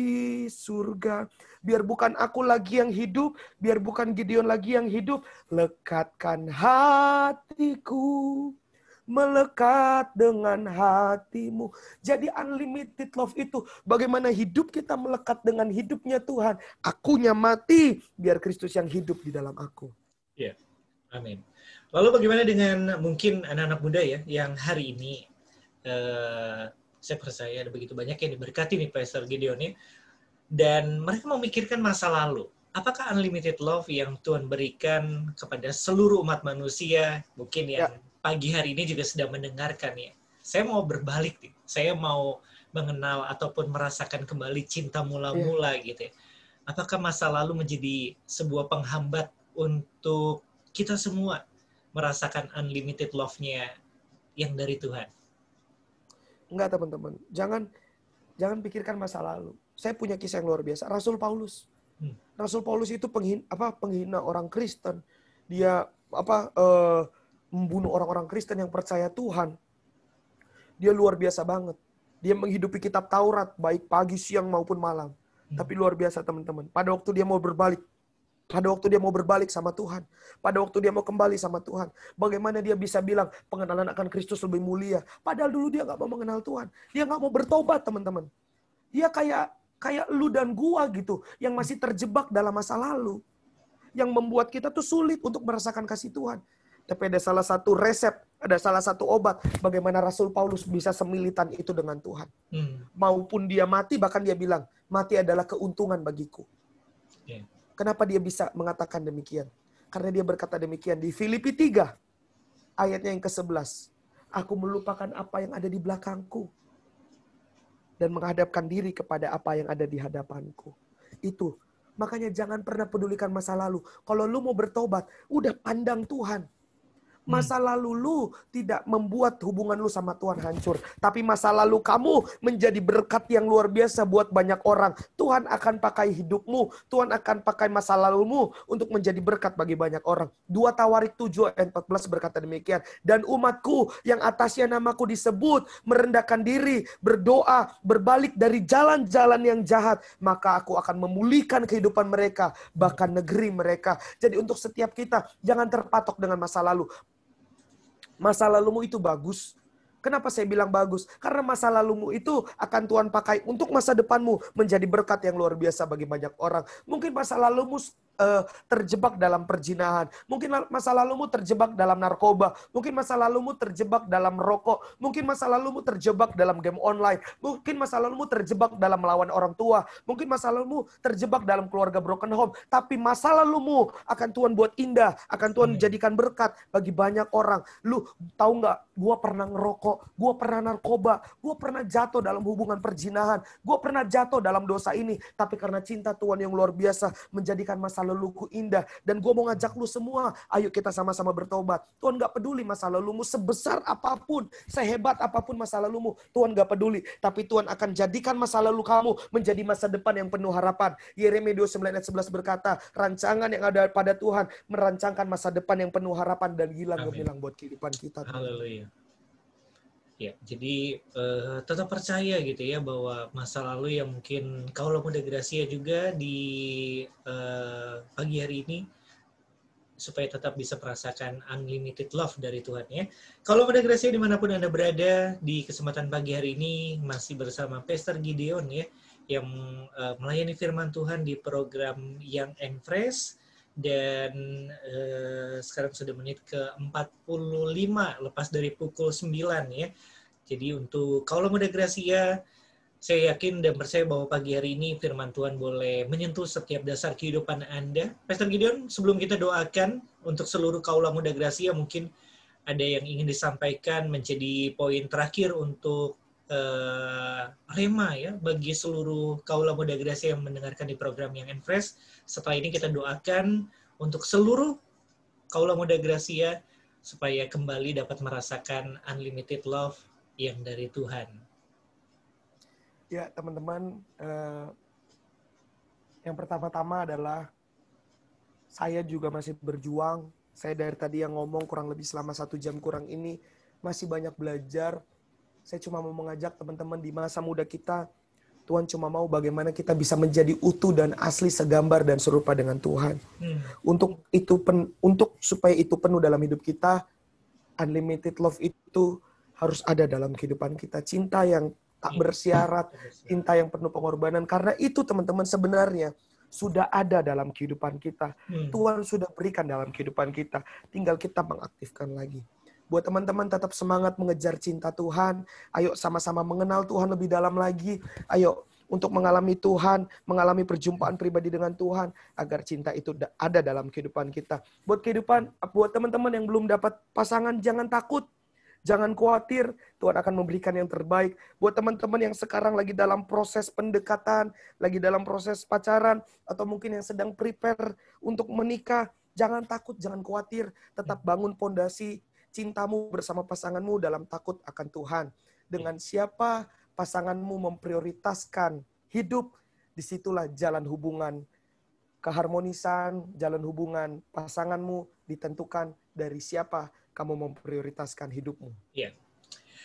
surga. Biar bukan aku lagi yang hidup, biar bukan Gideon lagi yang hidup, lekatkan hatiku, melekat dengan hatimu. Jadi unlimited love itu bagaimana hidup kita melekat dengan hidupnya Tuhan. Akunya mati, biar Kristus yang hidup di dalam aku. Ya, amin. Lalu bagaimana dengan mungkin anak-anak muda ya, yang hari ini saya percaya ada begitu banyak yang diberkati nih Pastor Gideon ya, dan mereka memikirkan masa lalu. Apakah unlimited love yang Tuhan berikan kepada seluruh umat manusia, mungkin yang pagi hari ini juga sedang mendengarkan ya. Saya mau berbalik nih. Saya mau mengenal ataupun merasakan kembali cinta mula-mula gitu ya. Apakah masa lalu menjadi sebuah penghambat untuk kita semua merasakan unlimited love-nya yang dari Tuhan? Enggak, teman-teman. Jangan pikirkan masa lalu. Saya punya kisah yang luar biasa. Rasul Paulus. Rasul Paulus itu penghina orang Kristen. Dia membunuh orang-orang Kristen yang percaya Tuhan. Dia luar biasa banget. Dia menghidupi kitab Taurat baik pagi, siang maupun malam. Tapi luar biasa, teman-teman. Pada waktu dia mau berbalik sama Tuhan. Pada waktu dia mau kembali sama Tuhan. Bagaimana dia bisa bilang pengenalan akan Kristus lebih mulia. Padahal dulu dia gak mau mengenal Tuhan. Dia gak mau bertobat, teman-teman. Dia kayak lu dan gua gitu. Yang masih terjebak dalam masa lalu. Yang membuat kita tuh sulit untuk merasakan kasih Tuhan. Tapi ada salah satu resep, ada salah satu obat. Bagaimana Rasul Paulus bisa semilitan itu dengan Tuhan. Maupun dia mati, bahkan dia bilang, mati adalah keuntungan bagiku. Kenapa dia bisa mengatakan demikian? Karena dia berkata demikian di Filipi 3, ayatnya yang ke-11. Aku melupakan apa yang ada di belakangku. Dan menghadapkan diri kepada apa yang ada di hadapanku. Itu. Makanya jangan pernah pedulikan masa lalu. Kalau lu mau bertobat, udah pandang Tuhan. Masa lalu lu tidak membuat hubungan lu sama Tuhan hancur. Tapi masa lalu kamu menjadi berkat yang luar biasa buat banyak orang. Tuhan akan pakai hidupmu. Tuhan akan pakai masa lalumu untuk menjadi berkat bagi banyak orang. 2 Tawarik 7 ayat 14 berkata demikian. Dan umatku yang atasnya namaku disebut, merendahkan diri, berdoa, berbalik dari jalan-jalan yang jahat. Maka aku akan memulihkan kehidupan mereka, bahkan negeri mereka. Jadi untuk setiap kita, jangan terpatok dengan masa lalu. Masa lalumu itu bagus. Kenapa saya bilang bagus? Karena masa lalumu itu akan Tuhan pakai untuk masa depanmu menjadi berkat yang luar biasa bagi banyak orang. Mungkin masa lalumu terjebak dalam perzinahan. Mungkin masa lalumu terjebak dalam narkoba. Mungkin masa lalumu terjebak dalam rokok. Mungkin masa lalumu terjebak dalam game online. Mungkin masa lalumu terjebak dalam melawan orang tua. Mungkin masa lalumu terjebak dalam keluarga broken home. Tapi masa lalumu akan Tuhan buat indah. Akan Tuhan jadikan berkat bagi banyak orang. Lu tahu nggak? Gue pernah ngerokok. Gue pernah narkoba. Gue pernah jatuh dalam hubungan perzinahan. Gue pernah jatuh dalam dosa ini. Tapi karena cinta Tuhan yang luar biasa menjadikan masa laluku indah. Dan gue mau ngajak lu semua, ayo kita sama-sama bertobat. Tuhan gak peduli masa lalumu sebesar apapun, sehebat apapun masa lalumu. Tuhan gak peduli. Tapi Tuhan akan jadikan masa lalu kamu menjadi masa depan yang penuh harapan. Yeremia 29 ayat 11 berkata, rancangan yang ada pada Tuhan merancangkan masa depan yang penuh harapan dan gilang gemilang buat kehidupan kita. Haleluya. Ya, jadi tetap percaya gitu ya bahwa masa lalu yang mungkin Kaulah Muda Gracia juga di pagi hari ini supaya tetap bisa merasakan unlimited love dari Tuhan ya. Kaulah Muda Gracia dimanapun Anda berada, di kesempatan pagi hari ini masih bersama Pastor Gideon ya, yang melayani firman Tuhan di program Young and Fresh. Dan sekarang sudah menit ke-45 lepas dari pukul 9 ya. Jadi untuk Kaulah Muda Gracia, saya yakin dan percaya bahwa pagi hari ini firman Tuhan boleh menyentuh setiap dasar kehidupan Anda. Pastor Gideon, sebelum kita doakan untuk seluruh Kaulah Muda Gracia, mungkin ada yang ingin disampaikan menjadi poin terakhir untuk rema ya bagi seluruh Kaulah Muda Gracia yang mendengarkan di program Young and Fresh. Setelah ini kita doakan untuk seluruh Kaulah Muda Gracia supaya kembali dapat merasakan unlimited love yang dari Tuhan. Ya teman-teman, yang pertama-tama adalah saya juga masih berjuang. Saya dari tadi yang ngomong kurang lebih selama 1 jam kurang ini masih banyak belajar. Saya cuma mau mengajak teman-teman di masa muda kita, Tuhan cuma mau bagaimana kita bisa menjadi utuh dan asli segambar dan serupa dengan Tuhan. Untuk supaya itu penuh dalam hidup kita, unlimited love itu harus ada dalam kehidupan kita. Cinta yang tak bersyarat, cinta yang penuh pengorbanan. Karena itu teman-teman sebenarnya sudah ada dalam kehidupan kita. Tuhan sudah berikan dalam kehidupan kita. Tinggal kita mengaktifkan lagi. Buat teman-teman tetap semangat mengejar cinta Tuhan. Ayo sama-sama mengenal Tuhan lebih dalam lagi. Ayo untuk mengalami Tuhan, mengalami perjumpaan pribadi dengan Tuhan, agar cinta itu ada dalam kehidupan kita. Buat teman-teman yang belum dapat pasangan, jangan takut. Jangan khawatir, Tuhan akan memberikan yang terbaik. Buat teman-teman yang sekarang lagi dalam proses pendekatan, lagi dalam proses pacaran, atau mungkin yang sedang prepare untuk menikah, jangan takut, jangan khawatir. Tetap bangun pondasi cintamu bersama pasanganmu dalam takut akan Tuhan. Dengan siapa pasanganmu memprioritaskan hidup, disitulah jalan hubungan keharmonisan, jalan hubungan pasanganmu ditentukan dari siapa kamu memprioritaskan hidupmu. Ya.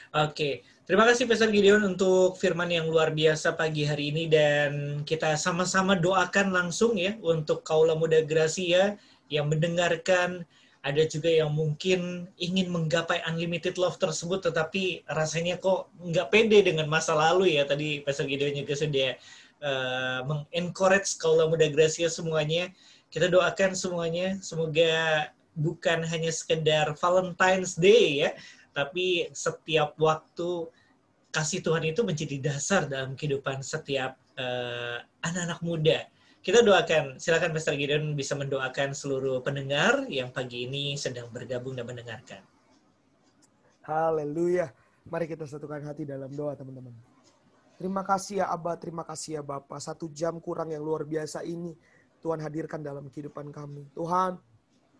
Oke, terima kasih Pastor Gideon untuk firman yang luar biasa pagi hari ini, dan kita sama-sama doakan langsung ya untuk Kaulah Muda Gracia yang mendengarkan. Ada juga yang mungkin ingin menggapai unlimited love tersebut, tetapi rasanya kok nggak pede dengan masa lalu ya. Tadi Pastor Gideon juga sudah meng-encourage Kaulah Muda Gracia semuanya. Kita doakan semuanya, semoga bukan hanya sekedar Valentine's Day ya, tapi setiap waktu kasih Tuhan itu menjadi dasar dalam kehidupan setiap anak-anak muda. Kita doakan, silakan Pastor Gideon bisa mendoakan seluruh pendengar yang pagi ini sedang bergabung dan mendengarkan. Haleluya. Mari kita satukan hati dalam doa teman-teman. Terima kasih ya Abba, terima kasih ya Bapa. 1 jam kurang yang luar biasa ini Tuhan hadirkan dalam kehidupan kami. Tuhan,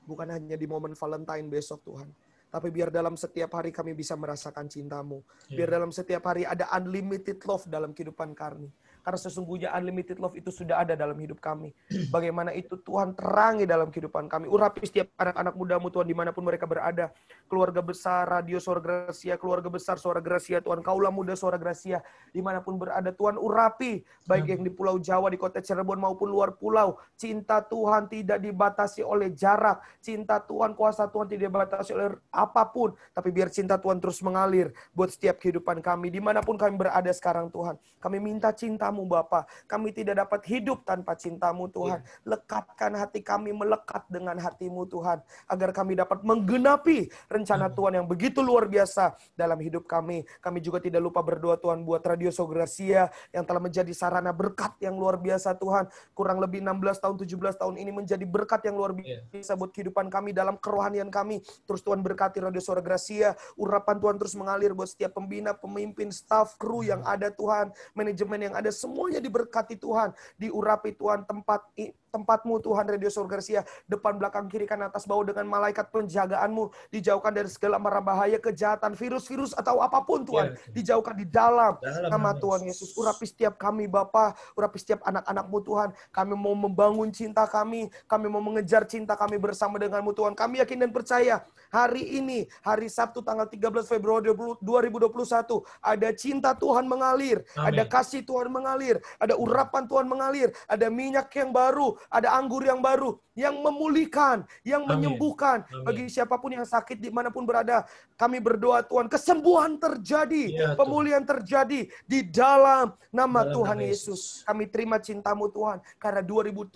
bukan hanya di momen Valentine besok Tuhan, tapi biar dalam setiap hari kami bisa merasakan cinta-Mu. Biar dalam setiap hari ada unlimited love dalam kehidupan kami. Karena sesungguhnya unlimited love itu sudah ada dalam hidup kami. Bagaimana itu Tuhan terangi dalam kehidupan kami. Urapi setiap anak-anak muda-Mu Tuhan dimanapun mereka berada. Keluarga besar Radio Suara Gracia, keluarga besar Suara Gracia Tuhan. Kaulah Muda Suara Gracia dimanapun berada Tuhan, urapi. Baik yang di Pulau Jawa, di Kota Cirebon maupun luar pulau. Cinta Tuhan tidak dibatasi oleh jarak. Cinta Tuhan, kuasa Tuhan tidak dibatasi oleh apapun. Tapi biar cinta Tuhan terus mengalir buat setiap kehidupan kami. Dimanapun kami berada sekarang Tuhan. Kami minta cinta cinta-Mu Bapa. Kami tidak dapat hidup tanpa cinta-Mu Tuhan. Lekatkan hati kami melekat dengan hati-Mu Tuhan. Agar kami dapat menggenapi rencana Tuhan yang begitu luar biasa dalam hidup kami. Kami juga tidak lupa berdoa Tuhan buat Radio So Gracia yang telah menjadi sarana berkat yang luar biasa Tuhan. Kurang lebih 16 tahun, 17 tahun ini menjadi berkat yang luar biasa buat kehidupan kami dalam kerohanian kami. Terus Tuhan berkati Radio Suara Gracia. Urapan Tuhan terus mengalir buat setiap pembina, pemimpin, staff, kru yang ada Tuhan. Manajemen yang ada, semuanya diberkati Tuhan. Diurapi Tuhan tempat-Mu Tuhan Radio Suara Gracia. Depan, belakang, kiri, kanan, atas, bawah dengan malaikat penjagaan-Mu. Dijauhkan dari segala mara bahaya, kejahatan, virus-virus atau apapun Tuhan. Dijauhkan di dalam nama Tuhan Yesus. Urapi setiap kami Bapa. Urapi setiap anak-anak-Mu Tuhan. Kami mau membangun cinta kami. Kami mau mengejar cinta kami bersama dengan-Mu Tuhan. Kami yakin dan percaya hari ini, hari Sabtu tanggal 13 Februari 2021, ada cinta Tuhan mengalir, ada kasih Tuhan mengalir, ada urapan Tuhan mengalir, ada minyak yang baru, ada anggur yang baru, yang memulihkan, yang menyembuhkan. Bagi siapapun yang sakit dimanapun berada, kami berdoa Tuhan, kesembuhan terjadi, pemulihan terjadi di dalam nama Tuhan Yesus. Kami terima cinta-Mu Tuhan, karena 2000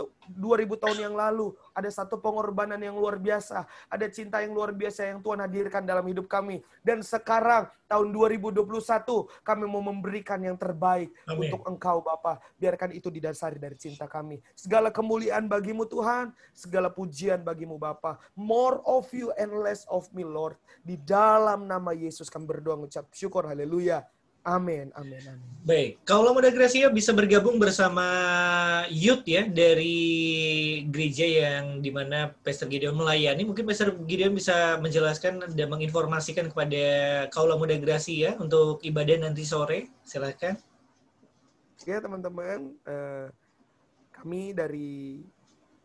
tahun yang lalu, ada satu pengorbanan yang luar biasa, ada cinta yang luar biasa yang Tuhan hadirkan dalam hidup kami. Dan sekarang, tahun 2021, kami mau memberikan yang terbaik untuk Engkau Bapa. Biarkan itu didasari dari cinta kami. Segala kemuliaan bagi-Mu Tuhan, segala pujian bagi-Mu Bapa. More of You and less of Me Lord. Di dalam nama Yesus kami berdoa mengucap syukur, haleluya. Amin, amin, amin. Baik, Kaula Muda Gracia bisa bergabung bersama youth ya dari gereja yang dimana Pastor Gideon melayani. Mungkin Pastor Gideon bisa menjelaskan dan menginformasikan kepada Kaula Muda Gracia untuk ibadah nanti sore. Silakan. Ya teman-teman, kami dari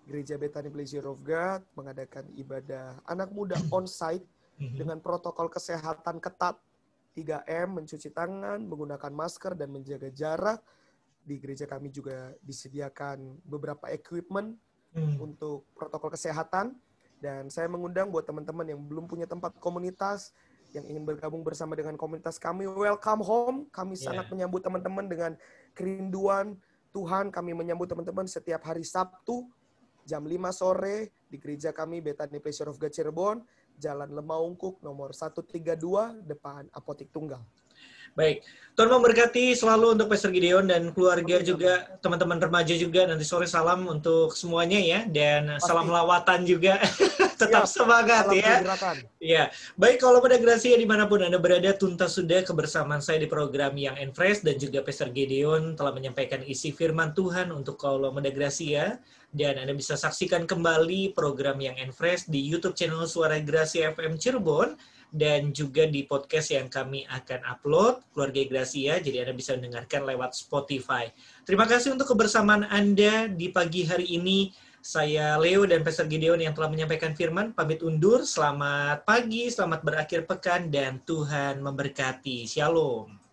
Gereja Bethany Pleasure of God mengadakan ibadah anak muda on-site dengan protokol kesehatan ketat. 3M, mencuci tangan, menggunakan masker, dan menjaga jarak. Di gereja kami juga disediakan beberapa equipment untuk protokol kesehatan. Dan saya mengundang buat teman-teman yang belum punya tempat komunitas, yang ingin bergabung bersama dengan komunitas kami, welcome home. Kami sangat menyambut teman-teman dengan kerinduan Tuhan. Kami menyambut teman-teman setiap hari Sabtu, jam 5 sore, di gereja kami, Bethany Pleasure of God Cirebon, Jalan Lemaungkuk nomor 132 depan Apotik Tunggal. Baik, Tuhan memberkati selalu untuk Pastor Gideon dan keluarga juga, teman-teman remaja juga. Nanti sore salam untuk semuanya ya, dan salam lawatan juga. Tetap semangat ya. Ya, baik, kalau pada Gracia dimanapun Anda berada, tuntas sudah kebersamaan saya di program Young and Fresh, dan juga Pastor Gideon telah menyampaikan isi firman Tuhan untuk Kaula Muda Gracia. Dan Anda bisa saksikan kembali program Young and Fresh di YouTube channel Suara Gracia FM Cirebon, dan juga di podcast yang kami akan upload, Keluarga Gracia, jadi Anda bisa mendengarkan lewat Spotify. Terima kasih untuk kebersamaan Anda di pagi hari ini. Saya Leo dan Pastor Gideon yang telah menyampaikan firman, pamit undur. Selamat pagi, selamat berakhir pekan, dan Tuhan memberkati. Shalom.